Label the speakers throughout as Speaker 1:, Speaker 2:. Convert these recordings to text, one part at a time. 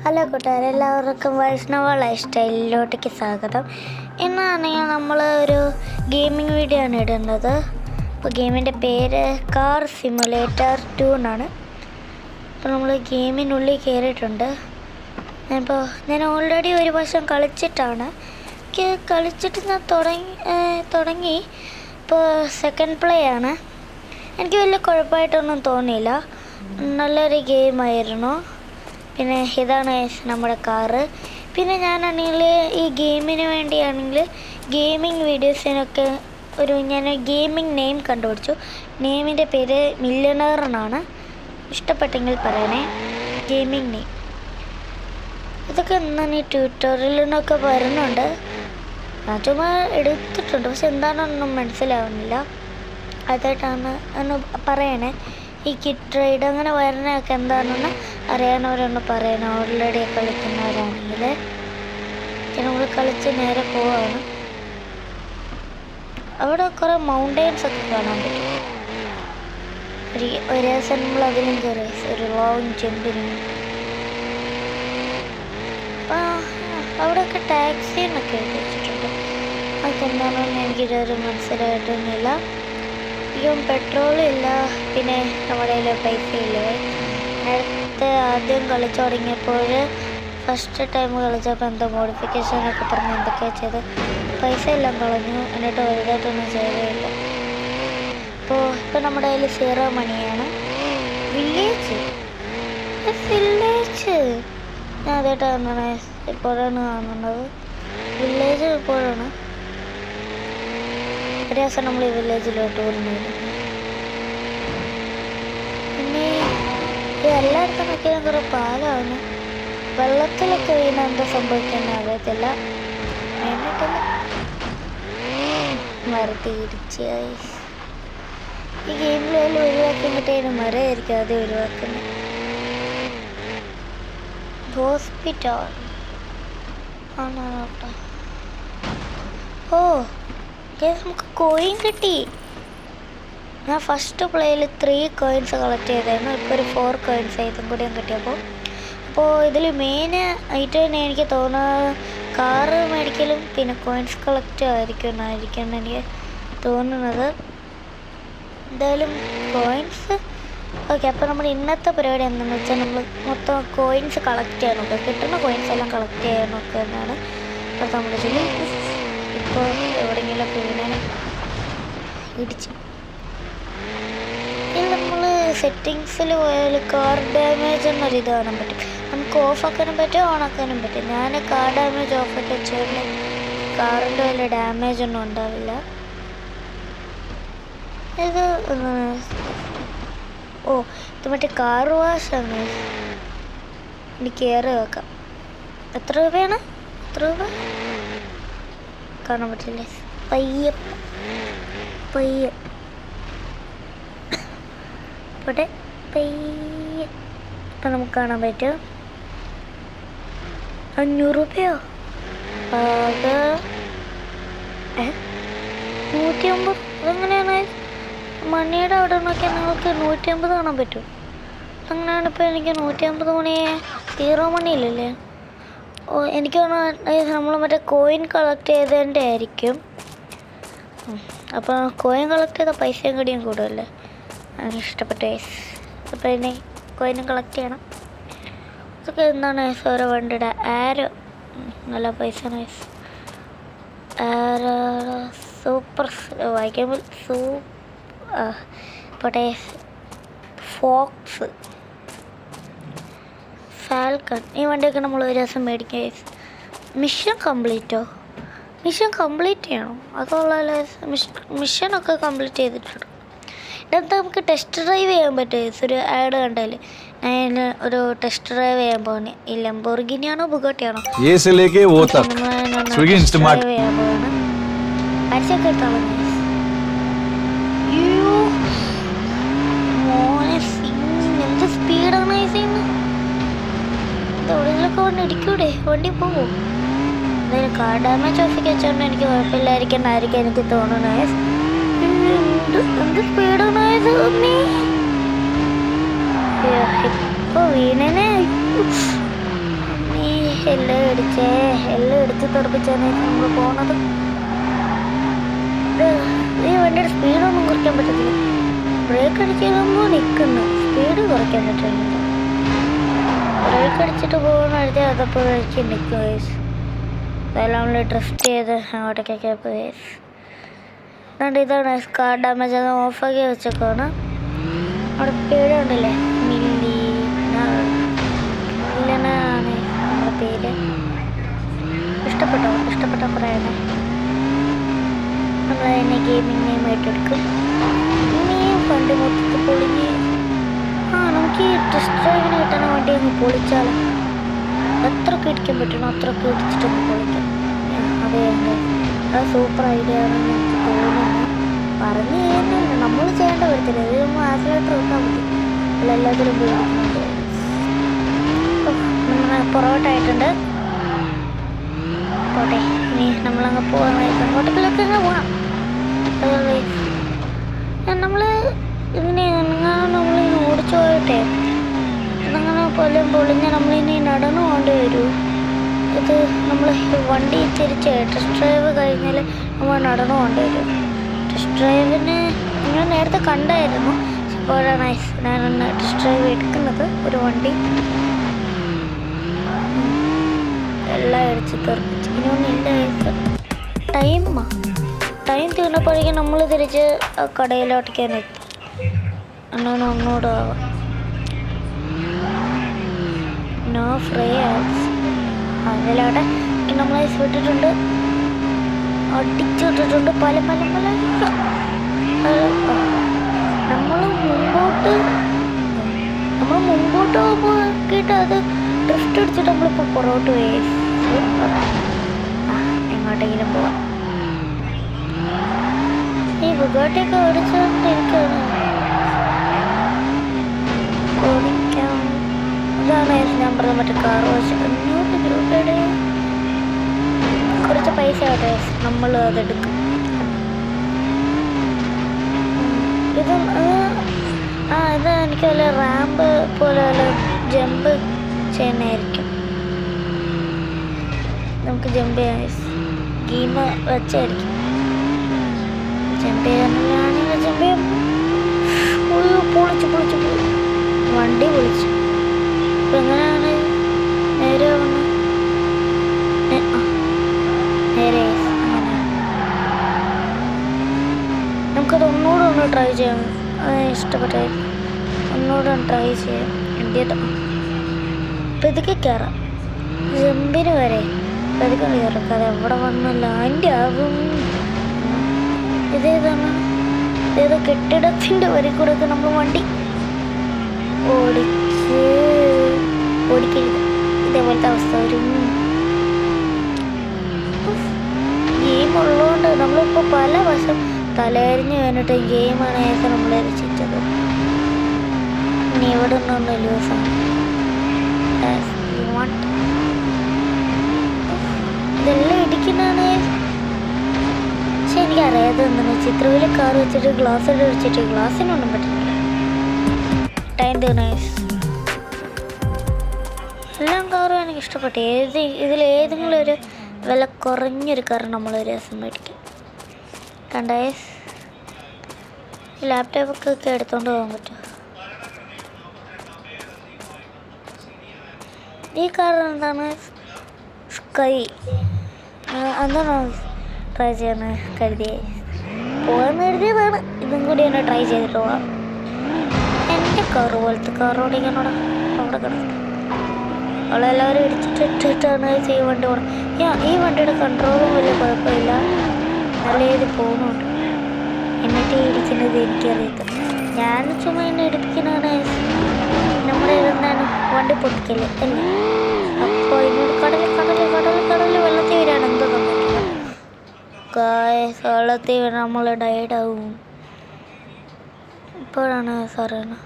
Speaker 1: Hello കൂട്ടുകാരെ, എല്ലാവർക്കും വൈഷ്ണവ life സ്റ്റൈലിലോട്ടേക്ക് സ്വാഗതം. ഇന്നാണെങ്കിൽ നമ്മൾ ഒരു ഗെയിമിംഗ് വീഡിയോ ആണ് ഇടുന്നത്. അപ്പോൾ ഗെയിമിൻ്റെ പേര് കാർ സിമുലേറ്റർ 2 എന്നാണ്. അപ്പോൾ നമ്മൾ ഗെയിമിനുള്ളിൽ കയറിയിട്ടുണ്ട്. ഞാൻ ഓൾറെഡി ഒരു വർഷം കളിച്ചിട്ടാണ്. കളിച്ചിട്ട് ഞാൻ തുടങ്ങി ഇപ്പോൾ സെക്കൻഡ് പ്ലേ ആണ്. എനിക്ക് വലിയ കുഴപ്പമായിട്ടൊന്നും തോന്നിയില്ല. നല്ലൊരു ഗെയിമായിരുന്നു. പിന്നെ ഇതാണ് നമ്മുടെ കാറ്. പിന്നെ ഞാനാണെങ്കിൽ ഈ ഗെയിമിന് വേണ്ടിയാണെങ്കിൽ ഗെയിമിംഗ് വീഡിയോസിനൊക്കെ ഞാൻ ഗെയിമിംഗ് നെയിം കണ്ടുപിടിച്ചു. നെയിമിൻ്റെ പേര് മില്യണർ എന്നാണ്. ഇഷ്ടപ്പെട്ടെങ്കിൽ പറയണേ. ഗെയിമിംഗ് നെയിം ഇതൊക്കെ എന്താണ് ഈ ട്യൂട്ടോറിയലിനൊക്കെ വരുന്നുണ്ട്. ഞാൻ ചുമ്മാ എടുത്തിട്ടുണ്ട്, പക്ഷെ എന്താണെന്നൊന്നും മനസ്സിലാവുന്നില്ല. അതായിട്ടാണ് ഒന്ന് പറയണേ. ഈ കിറ്റ് റൈഡ് അങ്ങനെ വരുന്നതൊക്കെ എന്താണെന്ന് അറിയാവുന്നവരൊന്ന് പറയണം. ഓൾറെഡി കളിക്കുന്നവരാണെങ്കിൽ നമ്മൾ കളിച്ച് നേരെ പോവാണ്. അവിടെ കുറേ മൗണ്ടെയിൻസ് ഒക്കെ കാണാൻ പറ്റും. ഒരു ദിവസം നമ്മൾ അതിലും കയറി ഒരു ലോങ് ജമ്പിന്. അവിടെയൊക്കെ ടാക്സി എന്നൊക്കെ എഴുതി വെച്ചിട്ടുണ്ട്. അതൊക്കെ എന്താണെന്ന് എനിക്കിതൊരു മനസ്സിലായിട്ടൊന്നുമില്ല. അധികം പെട്രോളും ഇല്ല, പിന്നെ നമ്മുടെ കയ്യിൽ പൈസ ഇല്ലേ. നേരത്തെ ആദ്യം കളിച്ചു തുടങ്ങിയപ്പോൾ ഫസ്റ്റ് ടൈം കളിച്ചപ്പോൾ എന്തോ മോഡിഫിക്കേഷനൊക്കെ പറഞ്ഞ് എന്തൊക്കെയാണ് ചെയ്ത് പൈസ എല്ലാം കളഞ്ഞു. എന്നിട്ട് വലുതായിട്ടൊന്നും ചെയ്തേയില്ല. ഇപ്പം നമ്മുടെ കയ്യിൽ 0 മണിയാണ്. വില്ലേജ് ഞാൻ അതായിട്ടാണ് ഇപ്പോഴാണ് കാണുന്നത്. വില്ലേജ് ഇപ്പോഴാണ്. ഒരു ദിവസം നമ്മൾ ഈ വില്ലേജിലോട്ട് വരുന്നത്. പിന്നെ എല്ലായിടത്തും നോക്കിയാലും കുറേ പാലമാണ്. വെള്ളത്തിലൊക്കെ വീണ എന്താ സംഭവിക്കുന്നത് അറിയത്തില്ല. എന്നിട്ടില്ല മരത്തി ഇടിച്ചായി. ഈ ഗെയിമിൽ ഒഴിവാക്കാൻ കിട്ടിയ മരമായിരിക്കും ആദ്യം ഒഴിവാക്കുന്നത്. ഹോസ്പിറ്റൽ ആണോ കേട്ടോ. നമുക്ക് കോയിൻ കിട്ടി. ഞാൻ ഫസ്റ്റ് പ്ലേയിൽ 3 കോയിൻസ് കളക്ട് ചെയ്തായിരുന്നു. ഇപ്പോൾ ഒരു 4 കോയിൻസ് ഇതും കൂടിയും കിട്ടിയപ്പോൾ. ഇതിൽ മെയിൻ ആയിട്ട് തന്നെ എനിക്ക് തോന്നുന്നത് കാറ് മേടിക്കലും പിന്നെ കോയിൻസ് കളക്ട് എന്നായിരിക്കും എനിക്ക് തോന്നുന്നത്. എന്തായാലും കോയിൻസ് ഓക്കെ. അപ്പോൾ നമ്മുടെ ഇന്നത്തെ പരിപാടി എന്താണെന്ന് വെച്ചാൽ നമ്മൾ മൊത്തം കോയിൻസ് കളക്ട് ചെയ്യാൻ നോക്കുക. കിട്ടുന്ന കോയിൻസ് എല്ലാം കളക്ട് ചെയ്യാൻ നോക്കുക എന്നാണ് ഇപ്പോൾ നമ്മുടെ ജോലി. ഇപ്പോൾ എവിടെയെങ്കിലുമൊക്കെ വീണാൽ ഇടിച്ച് നമ്മൾ സെറ്റിങ്സിൽ പോയാൽ കാർ ഡാമേജ് എന്നൊരിത് കാണാൻ പറ്റും. നമുക്ക് ഓഫാക്കാനും പറ്റും, ഓണാക്കാനും പറ്റും. ഞാൻ കാർ ഡാമേജ് ഓഫാക്കി വെച്ചുകൊണ്ട് കാറിൻ്റെ വലിയ ഡാമേജ് ഒന്നും ഉണ്ടാവില്ല. ഇത് ഇത് മറ്റേ കാർ വാഷാണ്. എനിക്ക് കയറി വെക്കാം. എത്ര രൂപയാണ്? എത്ര രൂപ കാണാൻ പറ്റില്ലേ? പയ്യെ ഇവിടെ പയ്യെ ഇപ്പം നമുക്ക് കാണാൻ പറ്റും. 500 രൂപയോ? അത് 150. അതെങ്ങനെയാണ്? മണിയുടെ അവിടെ നോക്കിയാൽ നിങ്ങൾക്ക് 150 കാണാൻ പറ്റും. അങ്ങനെയാണ്. ഇപ്പോൾ എനിക്ക് 150 മണി 0 മണിയില്ലല്ലേ. എനിക്ക് നമ്മൾ മറ്റേ കോയിൻ കളക്ട് ചെയ്തതിൻ്റെ ആയിരിക്കും. അപ്പോൾ കോയിൻ കളക്ട് ചെയ്ത പൈസയും കൂടിയും കൂടുതലല്ലേ. എനിക്ക് ഇഷ്ടപ്പെട്ട അപ്പോൾ ഇനി കോയിനും കളക്ട് ചെയ്യണം. ഇതൊക്കെ എന്താണ് ഓരോ വണ്ടിയുടെ ആരോ നല്ല പൈസ. ആരോ സൂപ്പർ വായിക്കുമ്പോൾ പോട്ടെ. ഫോക്സ്, ഫാൽക്കൺ ഈ വണ്ടിയൊക്കെ നമ്മൾ ഒരു ദിവസം മേടിക്കുക. മിഷൻ കംപ്ലീറ്റ് ചെയ്യണം. അതുള്ള മിഷനൊക്കെ കംപ്ലീറ്റ് ചെയ്തിട്ടുണ്ട്. ഇതെന്താ നമുക്ക് ടെസ്റ്റ് ഡ്രൈവ് ചെയ്യാൻ പറ്റും. ഒരു ആഡ് കണ്ടാൽ ഞാൻ ഒരു ടെസ്റ്റ് ഡ്രൈവ് ചെയ്യാൻ പോകുന്നത്. ഈ ലംബോർഗിനിയാണോ ബുഗാട്ടിയാണോ ഡ്രൈവ് ചെയ്യാൻ പോവാണ്. പരസ്യമൊക്കെ എടുത്തോളാം. എന്ത് സ്പീഡാണ് ചെയ്യുന്നത്. എവിടെയെങ്കിലൊക്കെ വണ്ടി ഇടിക്കൂടെ? വണ്ടി പോകും. എന്തായാലും കാർ ഡാമേജ് ഓഫൊക്കെ വെച്ചോണ്ട് എനിക്ക് കുഴപ്പമില്ലായിരിക്കും എനിക്ക് തോന്നുന്നത്. എന്ത് സ്പീഡാണ് ഇപ്പോൾ വീണനെ എല്ലാം ഇടിച്ചേ, എല്ലാം ഇടിച്ച് തെറിപ്പിച്ചാണ് നമ്മൾ പോണത്. ഈ വണ്ടിയുടെ സ്പീഡൊന്നും കുറയ്ക്കാൻ പറ്റത്തില്ല. ബ്രേക്ക് അടിക്കുമ്പോൾ നിൽക്കുന്നു, സ്പീഡ് കുറയ്ക്കാൻ പറ്റുന്നില്ല. ബ്രേക്ക് അടിച്ചിട്ട് പോകുന്ന അതപ്പോൾ കഴിച്ച് നിൽക്കും വയസ്സ്. അതെല്ലാം നമ്മൾ ഡ്രിഫ്റ്റ് ചെയ്ത് അങ്ങോട്ടേക്കൊക്കെ പോയി. അതുകൊണ്ട് ഇതാണ് കാർ ഡാമേജ്. അത് ഓഫാക്കി വെച്ചേക്കാണ്. അവിടെ പേരുണ്ടല്ലേ, മില്ലിനാണ് നമ്മുടെ പേര്. ഇഷ്ടപ്പെട്ടോ പറയണേ. നമ്മളതിനെ ഗെയിമിംഗ് നെയിമായിട്ടെടുക്കും. ഇനിയും വണ്ടി മൊത്തത്തിൽ പൊളിഞ്ഞ് നമുക്ക് ഈ ടെസ്റ്റ് ഡ്രൈവിന് കിട്ടുന്ന വണ്ടി അങ്ങ് പൊളിച്ചാലും എത്രയൊക്കെ ഇടിക്കാൻ പറ്റണോ അത്രയൊക്കെ ഇടിച്ചിട്ടൊന്ന് പൊളിക്കാം. അതെ, അത് സൂപ്പർ ഐഡിയ ആണെന്ന് എനിക്ക് തോന്നുന്നു. പറഞ്ഞ് ചെയ്യുന്നില്ല, നമ്മൾ ചെയ്യേണ്ട വരത്തില്ല. ഇത് നമ്മൾ ആക്സിലേറ്റർ വെക്കാൻ പറ്റും. അല്ല എല്ലാത്തിലും ഉപയോഗിക്കുന്നുണ്ട്. നമ്മൾ പുറകോട്ടായിട്ടുണ്ട്. പോട്ടെ, ഇനി നമ്മളങ്ങ് പോകാനായിട്ട് അങ്ങോട്ടേക്കിലൊക്കെ അങ്ങ് പോകാം. നമ്മൾ നമ്മളിങ്ങനെ ഓടിച്ചു പോയിട്ടെ അതങ്ങനെ പോലും പൊളിഞ്ഞ് നമ്മളിനി നടന്നു പോകേണ്ടി വരൂ. ഇത് നമ്മൾ വണ്ടി തിരിച്ച് ടെസ്റ്റ് ഡ്രൈവ് കഴിഞ്ഞാൽ നമ്മൾ നടന്നു പോകേണ്ടി വരും. ടെസ്റ്റ് ഡ്രൈവിന് ഞാൻ നേരത്തെ കണ്ടായിരുന്നു. ഇപ്പോഴാണ് ഞാനൊന്ന് ടെസ്റ്റ് ഡ്രൈവ് എടുക്കുന്നത്. ഒരു വണ്ടി എല്ലാം അടിച്ച് തെറിപ്പിച്ച് ഇനിയൊന്നുമില്ല. ടൈം തീർന്നപ്പോഴേക്കും നമ്മൾ തിരിച്ച് ആ കടയിലോട്ടേക്കാണ് എത്തി. എന്നാണ് ഒന്നുകൂടെ ആവാം. No free ads. അതിലവിടെ നമ്മൾ വിട്ടിട്ടുണ്ട്, അടിച്ചിട്ടിട്ടുണ്ട് പല നമ്മൾ മുമ്പോട്ട് പോകുമ്പോൾ നോക്കിയിട്ട് അത് ഡ്രിഫ്റ്റ് അടിച്ചിട്ട് നമ്മളിപ്പോൾ പുറകോട്ട് പോയി. എങ്ങോട്ടെങ്കിലും പോവാം. ഈ ബുഗാട്ടിയൊക്കെ ഓടിച്ചുകൊണ്ടിരിക്കുകയാണ്. ഓടിക്കാം. ഇതാണ് ഞാൻ പറഞ്ഞ മറ്റേ കാർ വാഷ്. 500 രൂപയുടെ കുറച്ച് പൈസ ആട്ടെ, നമ്മൾ അതെടുക്കും. ഇത് എനിക്ക് വല്ല റാമ്പ് പോലെ വല്ല ജമ്പ് ചെയ്യുന്നതായിരിക്കും. നമുക്ക് ജമ്പ് ചെയ്യാൻ ഗെയിം വെച്ചായിരിക്കും. ജമ്പ് ചെയ്യാനാണെങ്കിൽ ജമ്പ് ചെയ്യാം. പൊളിച്ചു വണ്ടി പൊളിച്ചു. ഇപ്പം എങ്ങനെയാണ് നേരെ വന്ന് നേരെ അങ്ങനെ നമുക്കത് ഒന്നുകൂടെ ട്രൈ ചെയ്യാം. ഇഷ്ടപ്പെട്ടെ ഒന്നുകൂടെ ട്രൈ ചെയ്യാം. ഇന്ത്യത്തെ പതുക്കെ കയറാം. ജമ്പിന് വരെ പതുക്കെ കയറാം. അത് എവിടെ വന്ന് ലാൻഡ് ആകും. ഇതേതാണ്, ഏതോ കെട്ടിടത്തിൻ്റെ വരി കൂടെ ഒക്കെ നമ്മൾ വണ്ടി ഓടിക്കരുത്. ഇതേപോലത്തെ അവസ്ഥ വരും. ഗെയിം ഉള്ളതുകൊണ്ട് നമ്മളിപ്പോൾ പല വശം തലയരിഞ്ഞ് വേണ്ടിയിട്ട് ഗെയിമാണ് ഏതൊക്കെ നമ്മളെ രക്ഷിച്ചത്. ഇനി ഇവിടെ നിന്നൊന്ന് ലൂസാണ്. ഇതെല്ലാം ഇടിക്കുന്നതാണ്. പക്ഷെ എനിക്കറിയാതെ എന്താണ് ചിത്രവിൽ കാർ വെച്ചിട്ട് ഗ്ലാസ് വെച്ചിട്ട് ഗ്ലാസ്സിനൊന്നും പറ്റുന്നില്ല. Time nice. എല്ലാം കാറും എനിക്ക് ഇഷ്ടപ്പെട്ടു. ഇതിലേതെങ്കിലും ഒരു വില കുറഞ്ഞൊരു കാർ നമ്മളൊരു ദിവസം മേടിക്കും. കണ്ടേ, ലാപ്ടോപ്പൊക്കെ എടുത്തുകൊണ്ട് പോകാൻ പറ്റും. ഈ കാർ എന്താണ്, സ്കൈ. എന്താണ് ട്രൈ ചെയ്യാന്ന് കരുതിയേ, പോകാമെന്ന് കരുതിയതാണ്. ഇതും കൂടി തന്നെ ട്രൈ ചെയ്തിട്ട് പോകാം. എൻ്റെ കാറ് പോലത്തെ കാർ ഓടിക്കാനോടാ അവിടെ കിടന്നു. അവളെല്ലാവരും ഇടിച്ചിട്ടിട്ടാണ് ഈ വണ്ടി പോകണം. ഈ വണ്ടിയുടെ കൺട്രോളും വലിയ കുഴപ്പമില്ല, നല്ല രീതിയിൽ പോകുന്നുണ്ട്. എന്നിട്ട് ഇടിക്കുന്നത് എനിക്കറിയത്തില്ല. ഞാൻ ചുമ്മാ എന്നെ ഇടിപ്പിക്കുന്നതാണ്. നമ്മുടെ ഇതെന്താണ് വണ്ടി പൊട്ടിക്കല് അല്ലേ. അപ്പോൾ ഇന്നോട് കടല് വെള്ളത്തിൽ വരാണ് എന്തോ സംഭവിക്കുന്നത്. വെള്ളത്തിൽ വീണ നമ്മൾ ഡയഡാവും. ഇപ്പോഴാണ് സാറാണ്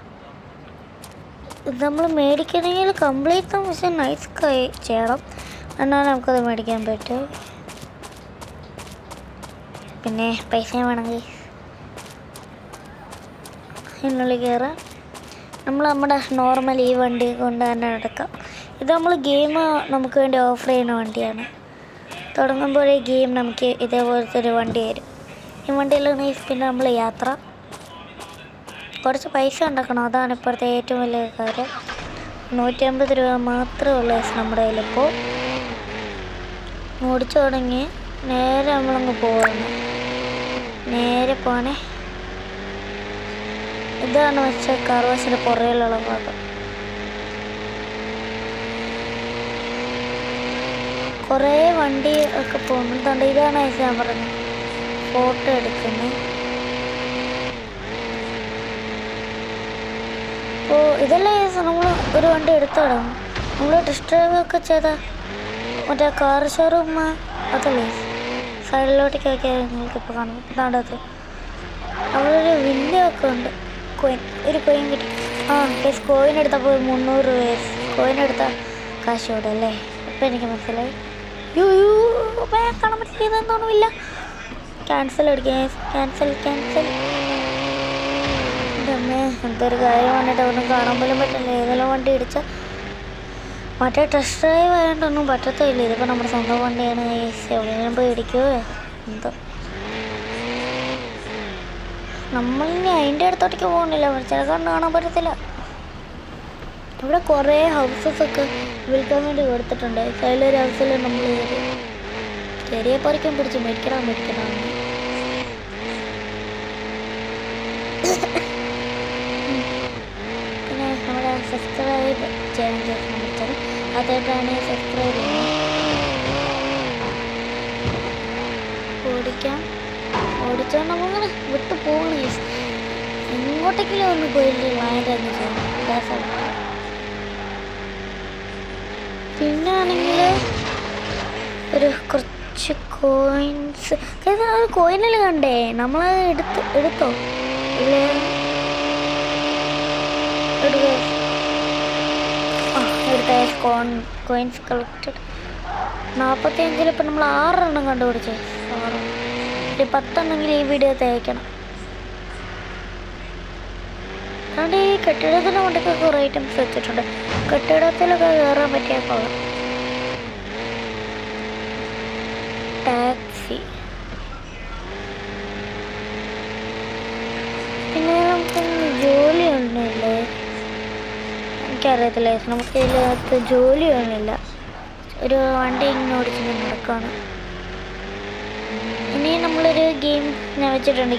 Speaker 1: ഇത് നമ്മൾ മേടിക്കണമെങ്കിൽ കംപ്ലീറ്റ് പക്ഷേ നൈസ് ചെയ്യണം, എന്നാലും നമുക്കത് മേടിക്കാൻ പറ്റും. പിന്നെ പൈസ വേണമെങ്കിൽ ഇതിനുള്ളിൽ കയറാം. നമ്മൾ നമ്മുടെ നോർമൽ ഈ വണ്ടി കൊണ്ട് തന്നെ നടക്കാം. ഇത് നമ്മൾ ഗെയിം നമുക്ക് വേണ്ടി ഓഫർ ചെയ്യുന്ന വണ്ടിയാണ്. തുടങ്ങുമ്പോഴേ ഗെയിം നമുക്ക് ഇതേപോലത്തെ ഒരു വണ്ടി വരും. ഈ വണ്ടിയിലാണ് പിന്നെ നമ്മൾ യാത്ര. കുറച്ച് പൈസ ഉണ്ടാക്കണം, അതാണ് ഇപ്പോഴത്തെ ഏറ്റവും വലിയ കാര്യം. 150 രൂപ മാത്രമേ ഉള്ളൂ നമ്മുടെ കയ്യിലിപ്പോൾ. ഓടിച്ചു തുടങ്ങി നേരെ നമ്മളങ്ങ് പോകണം. നേരെ പോകണേ. ഇതാണ് വെച്ചാൽ കാർവാഷിൻ്റെ പുറകിലുള്ള ഭാഗം. കുറേ വണ്ടി ഒക്കെ പോകുന്നുണ്ട്. ഇതാണ് ഞാൻ പറഞ്ഞത് ഫോട്ടോ എടുക്കുന്നത്. അപ്പോൾ ഇതെല്ലാം നമ്മൾ ഒരു വണ്ടി എടുത്തു തുടങ്ങും. നമ്മൾ ടെസ്റ്റ് ഡ്രൈവ് ഒക്കെ ചെയ്ത മറ്റേ കാർ ഷോറൂം അതല്ലേ സൈഡിലോട്ടേക്കൊക്കെ നിങ്ങൾക്കിപ്പോൾ കാണും. ഇതാണ്ടത് അവിടെ ഒരു വില്ലയൊക്കെ ഉണ്ട്. ഒരു കോയിൻ കിട്ടി. കോയിൻ എടുത്തപ്പോൾ 300 രൂപ കോയിൻ എടുത്ത കാശ് കൂടെ അല്ലേ? ഇപ്പം എനിക്ക് മനസ്സിലായി. കാണാൻ പറ്റിയതെന്തോന്നുമില്ല. ക്യാൻസൽ അടിക്കാം. ക്യാൻസൽ എന്തൊരു കാര്യം വന്നിട്ട് ഒന്നും കാണാൻ പോലും പറ്റില്ല. ഏതെല്ലാം വണ്ടി ഇടിച്ചാൽ മറ്റേ ടെസ്റ്റ് ഡ്രൈവ് ആയതുകൊണ്ടൊന്നും പറ്റത്തില്ല. ഇതിപ്പോൾ നമ്മുടെ സ്വന്തം വണ്ടിയാണ്. എവിടെയെങ്കിലും പോയി ഇടിക്കുമോ എന്തോ. നമ്മളിനി അതിൻ്റെ അടുത്തോട്ടേക്ക് പോകുന്നില്ല. ചില കണ്ണ് കാണാൻ പറ്റത്തില്ല. ഇവിടെ കുറേ ഹൗസസൊക്കെ വിൽക്കാൻ വേണ്ടി കൊടുത്തിട്ടുണ്ട്. സൈഡിലൊരു ഹൗസിൽ നമ്മൾ ചെറിയ പറിക്കാൻ പിടിച്ച് മേടിക്കണം. പിന്നെ നമ്മുടെ സബ്സ്ക്രൈബ് ചെയ്യാൻ ശ്രമിച്ചത് അതായിട്ടാണ് സബ്സ്ക്രൈബ് ചെയ്യുന്നത്. ഓടിച്ചാൽ നമ്മളിങ്ങനെ വിട്ടു പോകണം. എങ്ങോട്ടെങ്കിലും ഒന്ന് പോയില്ലേ വായനൊന്ന് ചെയ്യണം. പിന്നെ ആണെങ്കിൽ ഒരു കുറച്ച് കോയിൻസ് കോയിനിൽ കണ്ടേ നമ്മളത് എടുത്തോ ഇല്ലേ? എടുത്ത കോയിൻസ് കളക്റ്റഡ് 45. ഇപ്പം നമ്മൾ 6 എണ്ണം കണ്ടുപിടിച്ചേ. 10 എണ്ണമെങ്കിൽ ഈ വീഡിയോ തയ്ക്കണം. അതുകൊണ്ട് ഈ കെട്ടിടത്തിൻ്റെ കൊണ്ടൊക്കെ കുറേ ഐറ്റംസ് വെച്ചിട്ടുണ്ട്. കെട്ടിടത്തിലൊക്കെ കയറാൻ പറ്റിയ കൊള്ളാം. ടാക്സി. പിന്നെ നമുക്ക് ജോലിയൊന്നുമില്ലേ? എനിക്കറിയത്തില്ല. നമുക്ക് ഇതിനകത്ത് ജോലിയൊന്നുമില്ല. ഒരു വണ്ടി ഇങ്ങനെ ഓടിച്ചിട്ട് നടക്കുകയാണ്. ഇനി നമ്മളൊരു ഗെയിം ഞാൻ വെച്ചിട്ടുണ്ട്.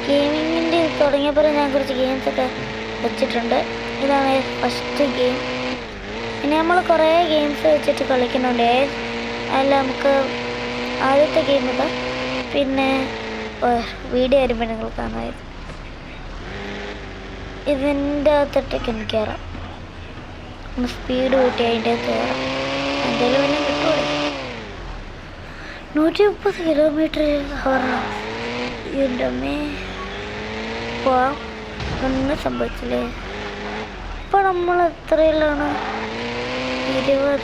Speaker 1: ഗെയിമിങ്ങിൻ്റെ തുടങ്ങിയപ്പോൾ ഞാൻ കുറച്ച് ഗെയിംസൊക്കെ വെച്ചിട്ടുണ്ട്. ഇതാണ് ഫസ്റ്റ് ഗെയിം. ഇനി നമ്മൾ കുറേ ഗെയിംസ് വെച്ചിട്ട് കളിക്കുന്നുണ്ട്. അതിൽ നമുക്ക് ആദ്യത്തെ ഗെയിം ഇതാ. പിന്നെ വീഡിയോ വരുമ്പോൾ നിങ്ങൾ കാണാമായിരുന്നു. ഇതിൻ്റെ അകത്തോട്ടേക്ക് ഒന്ന് കയറാം. ഒന്ന് സ്പീഡ് കൂട്ടി അതിൻ്റെ കയറാം. എന്തെങ്കിലും വല്ലതും കിട്ടുമോ? 130 കിലോമീറ്റർ എൻ്റെ അമ്മേ. പോവാം. ഒന്നും സംഭവിച്ചില്ലേ? ഇപ്പോൾ നമ്മൾ എത്രയിലാണ്? 20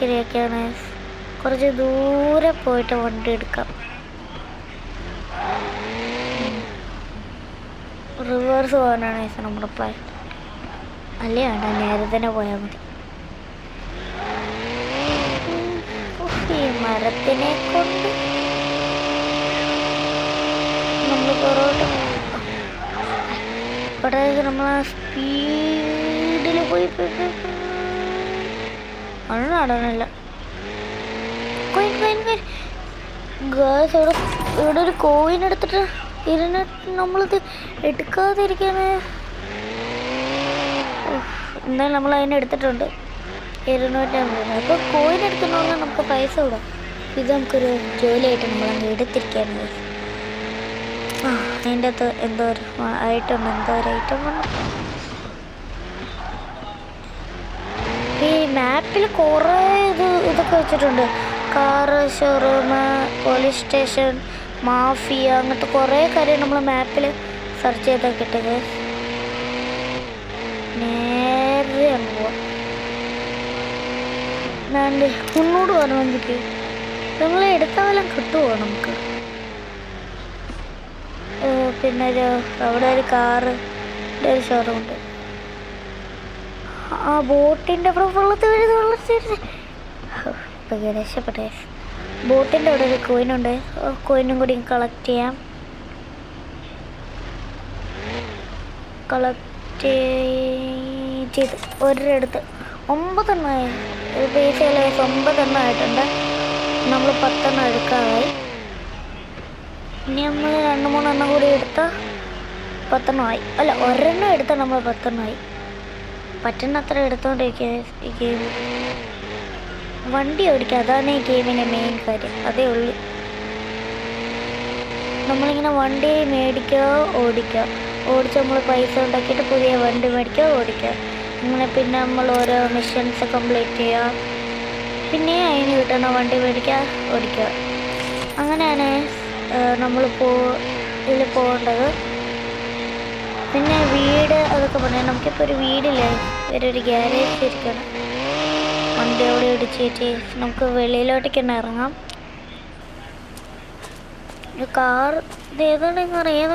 Speaker 1: രൂപയ്ക്കാണ്. കുറച്ച് ദൂരെ പോയിട്ട് വണ്ടി എടുക്കാം. റിവേഴ്സ് പോകാനാണ് നമ്മുടെ പ്ലാൻ. അല്ലേ വേണ്ട, നേരെ തന്നെ പോയാൽ മതി. ഈ മരത്തിനെ കൊണ്ട് നമ്മൾ പുറകോട്ട് ഇവിടെ നമ്മൾ സ്പീഡിൽ പോയി അത് നടന്നില്ല. ഇവിടെ ഒരു കോയിൻ എടുത്തിട്ട് നമ്മളിത് എടുക്കാതിരിക്കാന് എന്തായാലും നമ്മൾ അതിനെ എടുത്തിട്ടുണ്ട്. 250. അപ്പോൾ കോയിൻ എടുക്കുന്നതുകൊണ്ട് നമുക്ക് പൈസ വിടാം. ഇത് നമുക്കൊരു ജോലിയായിട്ട് നമ്മളങ്ങ് എടുത്തിരിക്കുകയാണ്. അതിൻ്റെ അകത്ത് എന്തോ ഒരു ഐറ്റം വന്നു. ഈ മാപ്പിൽ കുറേ ഇതൊക്കെ വെച്ചിട്ടുണ്ട്. Car showroom, police station, mafia, അങ്ങനത്തെ കുറേ കാര്യം നമ്മൾ മാപ്പിൽ സെർച്ച് ചെയ്താൽ കിട്ടുന്നത്. നേരെ അങ്ങ് പോവാം. വേണ്ടേ മുന്നോട്ട് വരണമെങ്കിൽ നമ്മൾ എടുത്ത വല്ലതും കിട്ടുമോ നമുക്ക്? പിന്നെ അവിടെ ഒരു കാറ് ഒരു ഷോറൂമുണ്ട്. ആ ബോട്ടിൻ്റെ അവിടെ വെള്ളത്തിൽ രക്ഷപ്പെട്ടെ. ബോട്ടിൻ്റെ അവിടെ ഒരു കോയിനുണ്ട്, കോയിനും കൂടി കളക്ട് ചെയ്യാം. കളക്ട് ചെയ്ത് ഒരിടത്ത് 9 എണ്ണമായി. ബേസിക്കലി 9 എണ്ണം ആയിട്ടുണ്ട്. നമ്മൾ 10 എണ്ണം എടുക്കാറായി. ഇനി നമ്മൾ 2-3 എണ്ണം കൂടി എടുത്താൽ 10 എണ്ണമായി. അല്ല, ഒരെണ്ണം എടുത്താൽ നമ്മൾ 10 എണ്ണമായി. പറ്റുന്ന അത്ര എടുത്തുകൊണ്ടിരിക്കുക. ഈ ഗെയിം വണ്ടി ഓടിക്കുക, അതാണ് ഈ ഗെയിമിൻ്റെ മെയിൻ കാര്യം. അതേ ഉള്ളൂ. നമ്മളിങ്ങനെ വണ്ടി മേടിക്കുക, ഓടിക്കുക, ഓടിച്ച് നമ്മൾ പൈസ ഉണ്ടാക്കിയിട്ട് പുതിയ വണ്ടി മേടിക്കുക, ഓടിക്കുക. അങ്ങനെ പിന്നെ നമ്മൾ ഓരോ മിഷൻസ് കംപ്ലീറ്റ് ചെയ്യുക, പിന്നെ അതിന് കിട്ടുന്ന വണ്ടി മേടിക്കുക, ഓടിക്കുക. അങ്ങനെയാണ് നമ്മൾ ഇതിൽ പോകേണ്ടത്. പിന്നെ വീട് അതൊക്കെ പറഞ്ഞാൽ നമുക്കിപ്പോൾ ഒരു വീടില്ലേ, ഒരു ഗ്യാരേജ് ഇരിക്കണം. വണ്ടി അവിടെ ഇടിച്ചിട്ട് നമുക്ക് വെളിയിലോട്ടേക്ക് തന്നെ ഇറങ്ങാം. കാർ ഏതാണെന്ന് അറിയാം,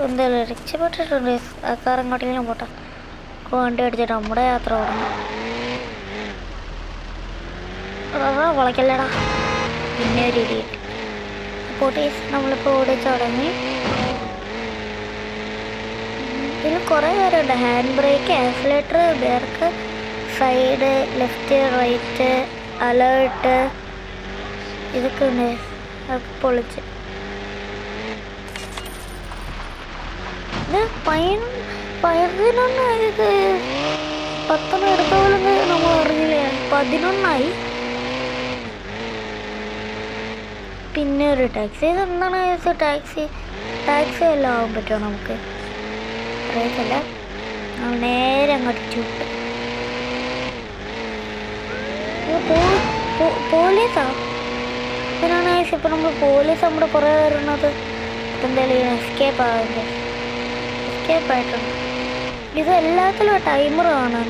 Speaker 1: എന്തായാലും രക്ഷപ്പെട്ടിട്ടുണ്ട്. ആ കാർ അങ്ങോട്ടേക്കും പോട്ടെ. വണ്ടി അടിച്ചിട്ട് നമ്മുടെ യാത്ര തുടങ്ങും. വളയ്ക്കല്ലടാ, പിന്നെ ഒരു ഇടി. അപ്പോൾ നമ്മളിപ്പോൾ ഓടിച്ച് തുടങ്ങി. ഇതിൽ കുറേ കാര്യമുണ്ട്. Hand brake, accelerator, brake, side, left, right, alert, ഇതൊക്കെ ഉണ്ട്. അതൊക്കെ പൊളിച്ച് ഇത് 11 ഇത് 10 എടുത്ത പോലെ നമ്മൾ അറിഞ്ഞില്ലേ. 11 പിന്നെ ഒരു ടാക്സി. ഇതെന്താണ് ടാക്സി എല്ലാം ആവാൻ പറ്റുമോ നമുക്ക്? അറിയത്തില്ല. നമ്മൾ നേരെ അങ്ങോട്ട് ചൂട്ട്. പോലീസാ ഇതിനാണ്. ഇപ്പം നമ്മൾ പോലീസ് നമ്മുടെ കുറേ വരുന്നത്. എന്തായാലും എസ്കേപ്പ് ആവില്ല. എസ്കേപ്പ് ആയിട്ടുണ്ട്. ഇത് എല്ലാത്തിലും ടൈമർ കാണാൻ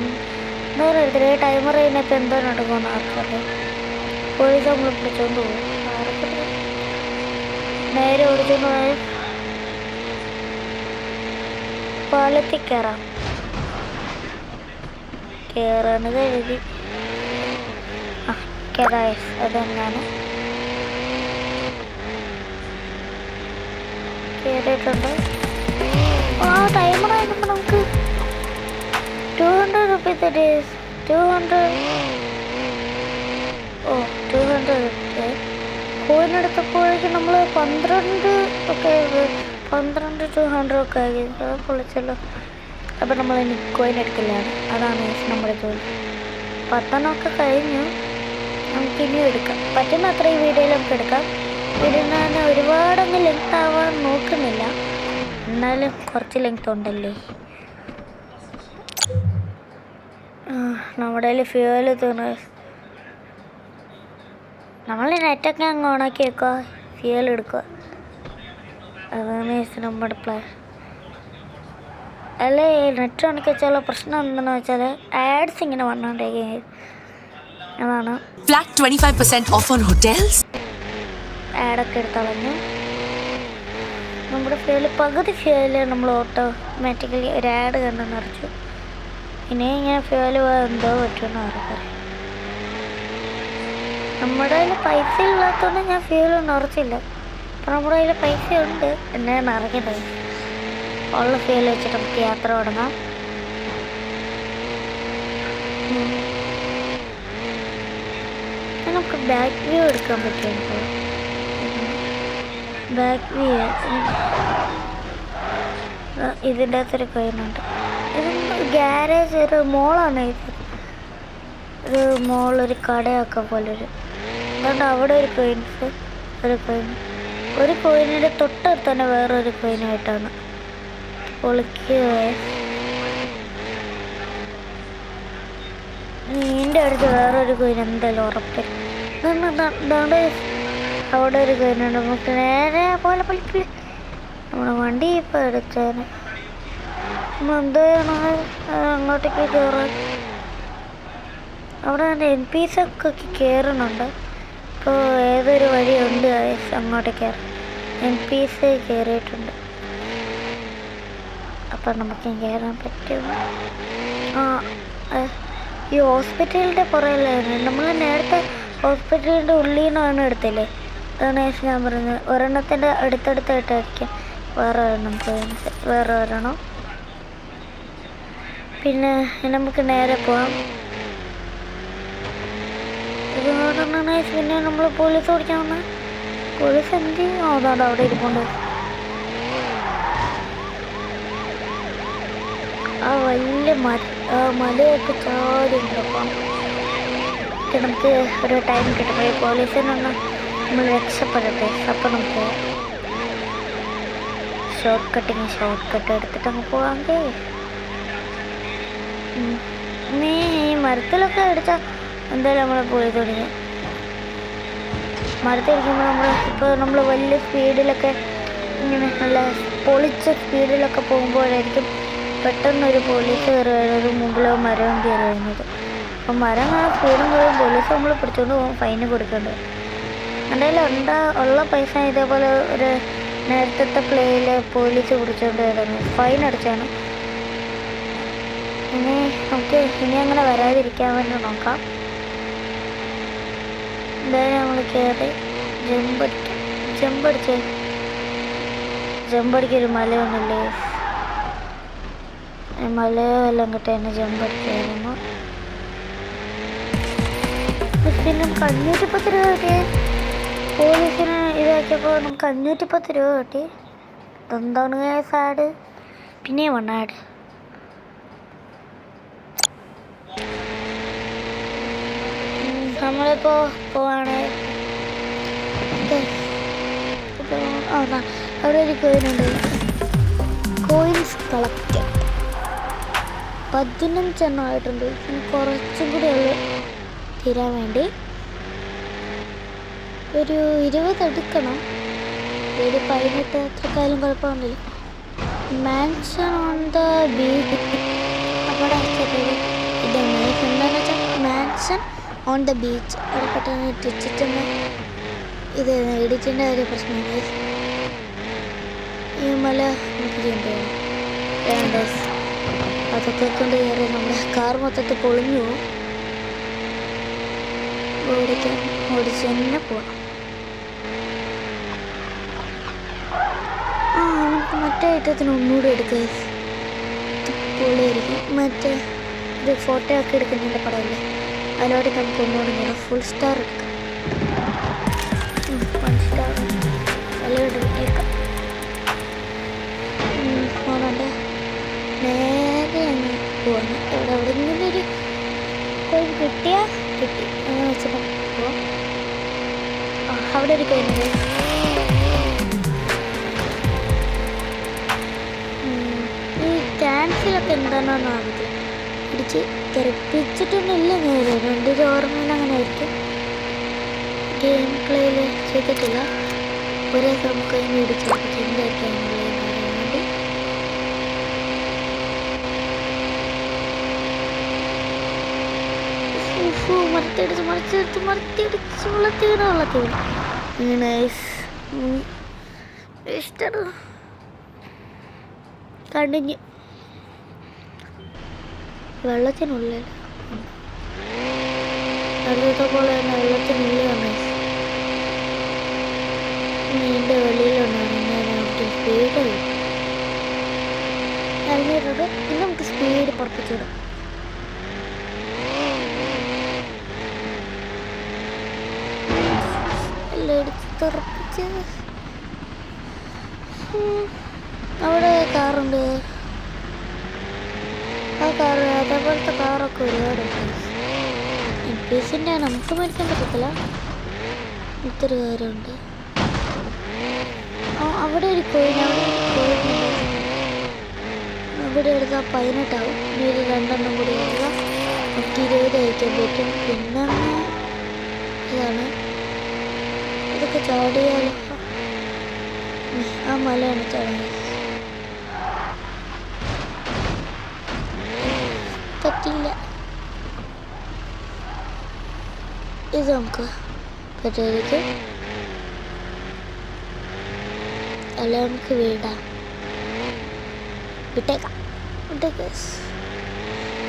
Speaker 1: എന്താ പറയുക. ടൈമർ കഴിഞ്ഞപ്പോൾ എന്തോ നടക്കുമെന്ന് ആർക്കറിയാം. പോലീസ് നമ്മൾ പിടിച്ചോണ്ട് പോകും. ആർക്കറിയാം. നേരെ ഓടിച്ചോണ്ട് പോയാൽ പാലത്തിൽ കയറാം. കയറാണ് കരുതി. ആ കയറായ അതെന്നാണ് കയറിയിട്ടുണ്ട്. ആ ടൈമർ ആയതുകൊണ്ട് നമുക്ക് 200 റുപ്പീസ് 200 കോയിനെടുത്തപ്പോഴേക്കും നമ്മൾ 12 ഒക്കെ 12-200 ഒക്കെ ആയി. അത് പൊളിച്ചല്ലോ. അപ്പം നമ്മൾ ഇനി കോയിൻ എടുക്കില്ലാണ്. അതാണ് നമ്മുടെ ജോലി. 10 എണ്ണമൊക്കെ കഴിഞ്ഞു. നമുക്കിനി എടുക്കാം. പറ്റുന്ന അത്ര ഈ വീഡിയോയിൽ നമുക്ക് എടുക്കാം. വീഡിയോ ഞാൻ ഒരുപാടങ്ങ് ലെങ്ത് ആവാൻ നോക്കുന്നില്ല, എന്നാലും കുറച്ച് ലെങ്ത് ഉണ്ടല്ലേ. നമ്മുടെ കയ്യിൽ ഫ്യൂവൽ തീർന്ന് നമ്മൾ നെറ്റൊക്കെ അങ്ങ് ഓണാക്കി വെക്കുക, ഫ്യൂവൽ എടുക്കുക. അതാണ് നമ്മുടെ പ്ലാൻ. അല്ലേ നെറ്റ് ഓണാക്കി വെച്ചാലുള്ള പ്രശ്നം എന്താണെന്ന് വെച്ചാൽ ആഡ്സ് ഇങ്ങനെ വന്നുകൊണ്ടിരിക്കുകയും അതാണ്.
Speaker 2: Flat 25% off on hotels.
Speaker 1: ആഡൊക്കെ എടുത്തളഞ്ഞു. നമ്മുടെ ഫ്യൂവൽ പകുതി ഫ്യൂവൽ നമ്മൾ ഓട്ടോമാറ്റിക്കലി ഒരു ആഡ് കണ്ട് നിറച്ചു. ഇനി ഇങ്ങനെ ഫ്യൂവൽ എന്തോ പറ്റുമെന്ന് ആർക്കറിയാം. നമ്മുടെ കയ്യിൽ പൈസ ഇല്ലാത്തതുകൊണ്ട് ഞാൻ ഫ്യൂവൽ നിറച്ചില്ല. അപ്പം നമ്മുടെ കയ്യിൽ പൈസ ഉണ്ട്, എന്നെ നിറയ്ക്കുന്നത്. ഉള്ള ഫ്യൂവൽ വെച്ചിട്ട് നമുക്ക് യാത്ര തുടങ്ങാം. നമുക്ക് ബാക്ക് വ്യൂ എടുക്കാൻ പറ്റുമോ? ബാക്ക് വ്യൂ ഇതിൻ്റെ അകത്തൊരു കോയിനുണ്ട്. ഇത് ഗ്യാരേജ് ഒരു മോളാണ്. ഇത് ഒരു മോളൊരു കടയൊക്കെ പോലൊരു അതുകൊണ്ട് അവിടെ ഒരു കോയിൻസ് ഒരു കോയിനിൻ്റെ തൊട്ടടുത്ത് തന്നെ വേറൊരു കോയിനായിട്ടാണ് പൊളിക്കുക. ഇതിൻ്റെ അടുത്ത് വേറൊരു കോയിൻ എന്തായാലും ഉറപ്പില്ല. അതുകൊണ്ട് അവിടെ ഒരു കോയിനുണ്ട്. നമുക്ക് നേരെ പോലെ പൊളിക്കില്ല. നമ്മുടെ വണ്ടി ഇപ്പോൾ എടുത്താൽ നമ്മൾ എന്ത് ചെയ്യണം? അങ്ങോട്ടേക്ക് കയറാൻ അവിടെ NPC ഒക്കെ കയറുന്നുണ്ട്. ഇപ്പോൾ ഏതൊരു വഴിയുണ്ട് അങ്ങോട്ട് കയറാൻ. NPC കയറിയിട്ടുണ്ട്. അപ്പം നമുക്ക് കയറാൻ പറ്റും. ആ ഈ ഹോസ്പിറ്റലിൻ്റെ പുറകിലായിരുന്നു. നമ്മൾ നേരത്തെ ഹോസ്പിറ്റലിൻ്റെ ഉള്ളിൽ നിന്നാണ് എടുത്തില്ലേ? അതാണ് ഞാൻ പറഞ്ഞത്. ഒരെണ്ണത്തിൻ്റെ അടുത്തടുത്തായിട്ടായിരിക്കും വേറെ ഒരെണ്ണം കോയിൻസ്, വേറെ ഒരെണ്ണം. പിന്നെ നമുക്ക് നേരെ പോവാം. ഇതുകൊണ്ടാണ് പിന്നെ നമ്മൾ പോലീസ് ഓടിക്കാൻ വന്നത്. പോലീസ് എന്ത് ചെയ്യും? അതാണ് അവിടെ ഇരിപ്പുണ്ട്. ആ വലിയ മലയൊക്കെ ചാടി കിടക്കാം. നമുക്ക് ഒരു ടൈം കിട്ടുമ്പോൾ ഈ പോലീസിൽ നിന്ന് നമ്മൾ രക്ഷപ്പെടട്ടെ. അപ്പം നമുക്ക് ഷോർട്ട് കട്ട് എടുത്തിട്ട് അങ്ങ് പോവാമെങ്കിൽ. നീ ഈ മരത്തിലൊക്കെ അടിച്ചാൽ എന്തായാലും നമ്മളെ പോലീസ് ഓടിക്കും. മരത്തിരിക്കുമ്പോൾ നമ്മൾ വലിയ സ്പീഡിലൊക്കെ ഇങ്ങനെ നല്ല പൊളിച്ച സ്പീഡിലൊക്കെ പോകുമ്പോഴായിരിക്കും പെട്ടെന്നൊരു പോലീസ് കയറി വരുന്നത്, മുമ്പിലോ മരവും കയറി വരുന്നത്. അപ്പം മരം സ്പീഡും കുറയും, പോലീസ് നമ്മൾ പിടിച്ചുകൊണ്ട് പോകും, ഫൈന് കൊടുക്കേണ്ടത്. എന്തായാലും ഉള്ള പൈസ ഇതേപോലെ ഒരു നേരത്തെ പ്ലേയിൽ പോലീസ് പിടിച്ചുകൊണ്ട് വരുന്നത്, ഫൈൻ അടിച്ചാണ്. നമുക്ക് ഇനി അങ്ങനെ വരാതിരിക്കാൻ വേണ്ടി നോക്കാം. എന്തായാലും നമ്മൾ കയറി ജമ്പടിക്കൊരു മലയൊന്നുമില്ലേ? മലയോ എല്ലാം കിട്ടി തന്നെ ജമ്പടിക്കായിരുന്നു. പിന്നെ നമുക്ക് 510 രൂപ കിട്ടി. പോലീസിന് ഇതാക്കിയപ്പോൾ നമുക്ക് 510 രൂപ കിട്ടി. എന്താണ് സാഡ്? പിന്നെയും വേണ്ട ആഡ്. നമ്മളിപ്പോൾ പോവാണ്. അവിടെ ഒരു കോയിനുണ്ട്. കോയിൻസ് കളക്ട് 15 ആയിട്ടുണ്ട്. കുറച്ചും കൂടി ഉള്ളു തീരാൻ വേണ്ടി. ഒരു 20 എടുക്കണം. ഒരു 18 അത്രക്കാലം കുഴപ്പമൊന്നുമില്ല. Mansion on the beach. അവിടെ ഇതാണ് എന്താണെന്ന് വെച്ചാൽ മാൻഷൻ ഓൺ ദ ബീച്ച്. അവിടെ പെട്ടെന്ന് ഇട്ടിട്ടുണ്ട്. ഇത് എഡിറ്റിൻ്റെ ഒരു പ്രശ്നമാണ്. ഈ മല നമുക്ക് ചെയ്യേണ്ടതാണ്. അതൊക്കെ കൊണ്ട് കയറി നമ്മുടെ കാർ മൊത്തത്തിൽ പൊളിഞ്ഞു പോകും. ഓടിച്ച് തന്നെ പോവാം. നമുക്ക് മറ്റേ ഐറ്റത്തിന് ഒന്നുകൂടി എടുക്കുക. പൊളിയായിരിക്കും. മറ്റേ ഒരു ഫോട്ടോ ഒക്കെ എടുക്കുന്നതിൻ്റെ പടമല്ലേ, അതിലോട്ട് നമുക്ക് ഒന്നുകൂടി നോക്കാം. ഫുൾ സ്റ്റാർ എടുക്കാം. 1 സ്റ്റാർ അതിലോട്ട് എടുക്കാം. പോകണ്ടേ? നേരെ അങ്ങ് പോവാണ്. അവിടെ ഇങ്ങനെ ഒരു കോയിൻ കിട്ടിയാൽ കിട്ടി അങ്ങനെ വെച്ചിട്ട് പോവാം. അവിടെ ഒരു കോയിനുണ്ട്. ഈ ക്യാൻസിലൊക്കെ എന്താണെന്ന് അറിയില്ല. ഇടിച്ച് തെറിപ്പിച്ചിട്ടൊന്നുമില്ല. നേരെ 2 ഓർമ്മയിൽ അങ്ങനെ ആയിരിക്കും. ഗെയിം പ്ലേയിൽ ചെയ്തിട്ടില്ല. ഒരേ നമുക്ക് അതിന് ഇടിച്ച് എന്തായിരിക്കും വേണ്ടി മരത്തിടിച്ച് വെള്ളത്തിൽ ഇങ്ങനെ ഇഷ്ടം കണ്ടിഞ്ഞ് വെള്ളത്തിനുള്ളിൽ അടുത്ത പോലെ തന്നെ വെള്ളത്തിനുള്ളിലാണ്. നീണ്ട വെളിയിലുണ്ടായിരുന്നു സ്പീഡ് ഇറങ്ങിയിട്ടുണ്ട്. ഇനി നമുക്ക് സ്പീഡ് പുറപ്പിച്ചിടാം. എല്ലാം എടുത്ത് തുറപ്പിച്ച് അവിടെ കാറുണ്ട്. ആ കാറ് അതേപോലത്തെ കാറൊക്കെ ഒരുപാടുണ്ട്. NPCൻ്റെ നമുക്ക് മേടിക്കാൻ പറ്റത്തില്ല. ഇത്ര കാര്യമുണ്ട്. അവിടെ ഒരു കോയിൻ, അവിടെ എടുത്താൽ 18 ആവും. ഇനി ഒരു 2 കൂടി എടുക്കുക. നമുക്ക് 20 അയക്കാൻ പറ്റും. പിന്നെ ഇതാണ് ഇതൊക്കെ ചാടിയാലോ. ആ മലയാണ് ചാടുന്നത്. പറ്റില്ല. ഇത് നമുക്ക് പറ്റായിരിക്കും. അല്ല നമുക്ക് വിട്ടേക്കാം.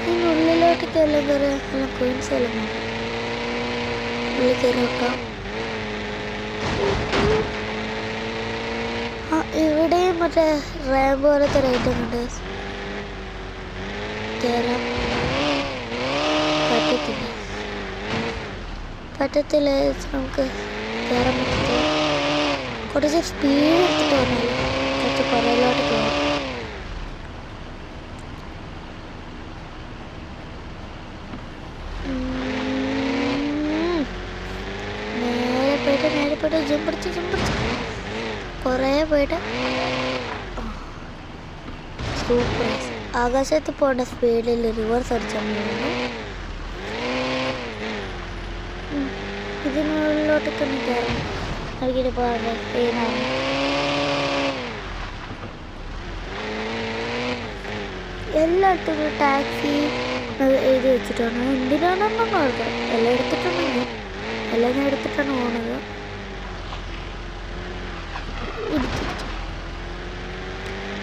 Speaker 1: ഇതിനുള്ളിലോട്ടൊക്കെ എല്ലാം കയറി എല്ലാം കോയിൻസ് എല്ലാം വേണം. ഉള്ളിൽ കയറി വെക്കാം. ആ ഇവിടെയും മറ്റേ റാമ്പ് പോലത്തെ ഒരു ഐറ്റം ഉണ്ട്. കയറാം. പറ്റത്തില്ല നമുക്ക് കയറാൻ പറ്റത്തില്ല. കുറച്ച് സ്പീഡ് എടുത്തിട്ട് വന്നാലും കുറച്ച് പുറകിലോട്ട് കയറും. നേരെ പോയിട്ട് ജമ്പടിച്ച് കുറേ പോയിട്ട് സൂപ്പർ. ആകാശത്ത് പോകേണ്ട സ്പീഡിൽ റിവേഴ്സ് അടിച്ചാൽ ഇതിനുള്ളിലോട്ടൊക്കെ കയറണം. നൽകിയിട്ട് പോകാതെ പെയിനാണ്. എല്ലായിടത്തും ടാക്സി എഴുതി വെച്ചിട്ടാണ്. എന്തിനാണെന്നും നോക്കാം. എല്ലാം എടുത്തിട്ടുണ്ടെങ്കിൽ എല്ലാം ഞാൻ എടുത്തിട്ടാണ് പോകുന്നത്.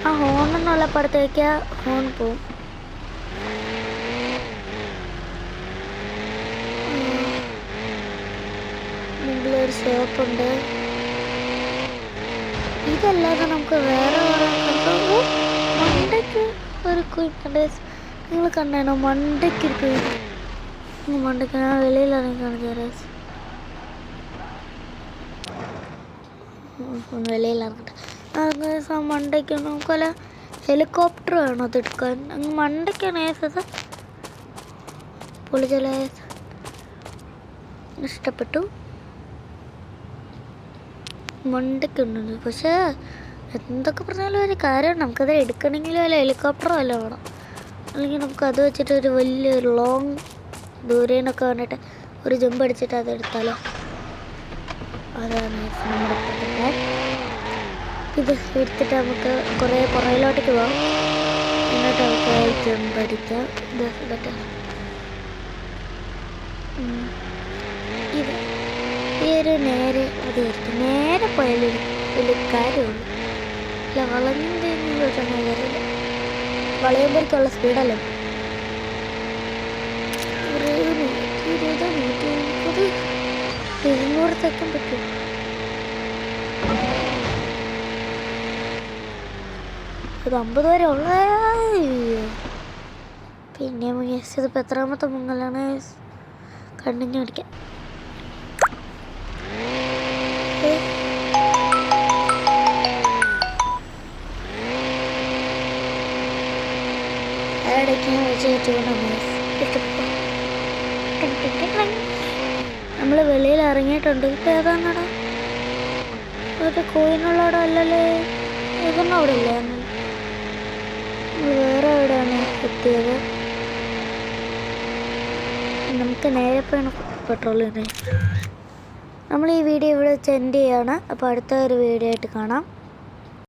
Speaker 1: ആ ഹോണെന്നുള്ള പടത്തേക്ക് ഹോൺ പോവും. മുമ്പിലൊരു ഷോപ്പുണ്ട്. ഇതല്ലാതെ നമുക്ക് വേറെ മണ്ടയ്ക്ക് ഒരു കുയിൻ്റെ നിങ്ങൾ കണ്ടാണോ? മണ്ടയ്ക്ക് ഒരു കുയി. മണ്ടയ്ക്ക് ഞാൻ വെളിയിലിറങ്ങി കാണിച്ചു. വെളിയിലിറങ്ങട്ടെ. മണ്ടയ്ക്ക് നമുക്കല്ല ഹെലികോപ്റ്റർ വേണം അതെടുക്കാൻ. അങ്ങ് മണ്ടയ്ക്കാണ് ഏസത് പൊളിച്ചല. ഇഷ്ടപ്പെട്ടു. മണ്ടയ്ക്കുണ്ട്. പക്ഷേ എന്തൊക്കെ പറഞ്ഞാലും ഒരു കാര്യം നമുക്കത് എടുക്കണമെങ്കിലും അല്ല ഹെലികോപ്റ്ററോ അല്ല വേണം. അല്ലെങ്കിൽ നമുക്കത് വെച്ചിട്ട് ഒരു വലിയൊരു ലോങ് ദൂരേന്നൊക്കെ വന്നിട്ട് ഒരു ജമ്പ് അടിച്ചിട്ട് അതെടുത്താലോ. അതാണ് നമ്മുടെ പ്ലാൻ. ഇത് എടുത്തിട്ട് നമുക്ക് കുറേ പുറകിലോട്ടേക്ക് പോകാം. എന്നിട്ട് നമുക്ക് ജമ്പ് അടിക്കാം. ഇത് ഈ ഒരു നേരെ അതായിരിക്കും. നേരെ പോയാലും വലിയ കാര്യമുള്ളൂ. അല്ല വളഞ്ഞിട്ട് കാര്യമില്ല. വളയുമ്പോഴേക്കുള്ള സ്പീഡല്ലേ. 200 സെക്കൻഡ് പറ്റും. ഇത് 50 വരെ ഉള്ള. പിന്നെ ഇതിപ്പോൾ എത്രാമത്തെ മുങ്ങലാണ്. കണ്ടിന്യൂ അടിക്കാം. നമ്മൾ വെളിയിൽ ഇറങ്ങിയിട്ടുണ്ട്. ഇപ്പം ഏതാണടാ? ഒരു കോയിനുള്ളവിടെ അല്ലല്ലേ? ഇതൊന്നും അവിടെ ഇല്ല. വേറെ എവിടെയാണ് എത്തിയത്? നമുക്ക് നേരെ പോയി പെട്രോൾ തന്നെ. നമ്മൾ ഈ വീഡിയോ ഇവിടെ വെച്ച് എൻഡ് ചെയ്യാണ്. അപ്പോൾ അടുത്ത ഒരു വീഡിയോ ആയിട്ട് കാണാം.